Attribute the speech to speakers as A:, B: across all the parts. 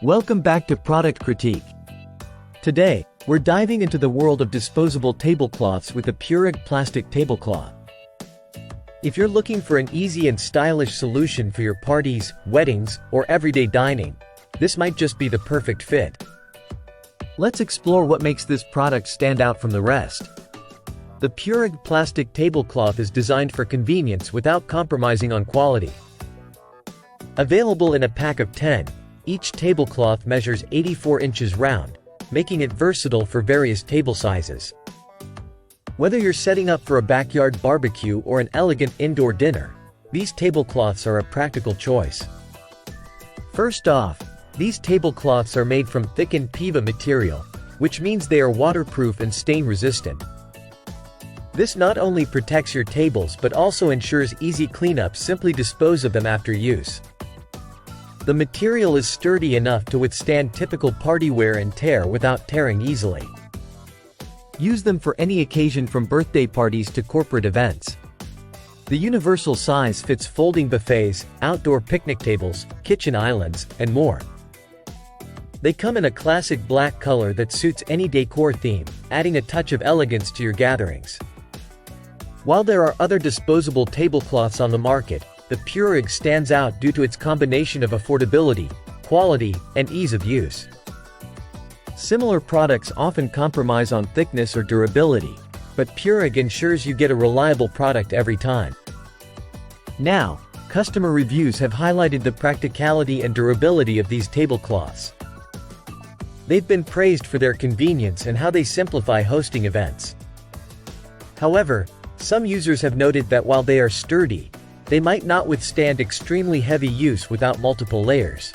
A: Welcome back to Product Critique. Today, we're diving into the world of disposable tablecloths with the Pureegg plastic tablecloth. If you're looking for an easy and stylish solution for your parties, weddings, or everyday dining, this might just be the perfect fit. Let's explore what makes this product stand out from the rest. The Pureegg plastic tablecloth is designed for convenience without compromising on quality. Available in a pack of 10, each tablecloth measures 84 inches round, making it versatile for various table sizes. Whether you're setting up for a backyard barbecue or an elegant indoor dinner, these tablecloths are a practical choice. First off, these tablecloths are made from thickened PEVA material, which means they are waterproof and stain resistant. This not only protects your tables but also ensures easy cleanup. Simply dispose of them after use. The material is sturdy enough to withstand typical party wear and tear without tearing easily. Use them for any occasion from birthday parties to corporate events. The universal size fits folding buffets, outdoor picnic tables, kitchen islands, and more. They come in a classic black color that suits any decor theme, adding a touch of elegance to your gatherings. While there are other disposable tablecloths on the market, the Pureegg stands out due to its combination of affordability, quality, and ease of use. Similar products often compromise on thickness or durability, but Pureegg ensures you get a reliable product every time. Now, customer reviews have highlighted the practicality and durability of these tablecloths. They've been praised for their convenience and how they simplify hosting events. However, some users have noted that while they are sturdy, they might not withstand extremely heavy use without multiple layers.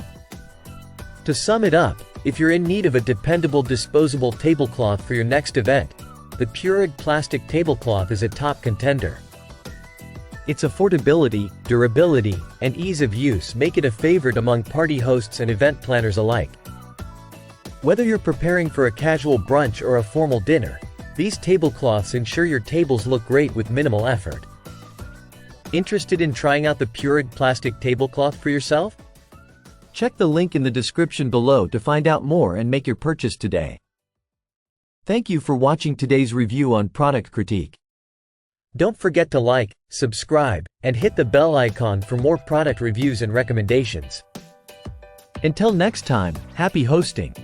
A: To sum it up, if you're in need of a dependable disposable tablecloth for your next event, the Pureegg plastic tablecloth is a top contender. Its affordability, durability, and ease of use make it a favorite among party hosts and event planners alike. Whether you're preparing for a casual brunch or a formal dinner, these tablecloths ensure your tables look great with minimal effort. Interested in trying out the Pureegg plastic tablecloth for yourself? Check the link in the description below to find out more and make your purchase today. Thank you for watching today's review on Product Critique. Don't forget to like, subscribe, and hit the bell icon for more product reviews and recommendations. Until next time, happy hosting!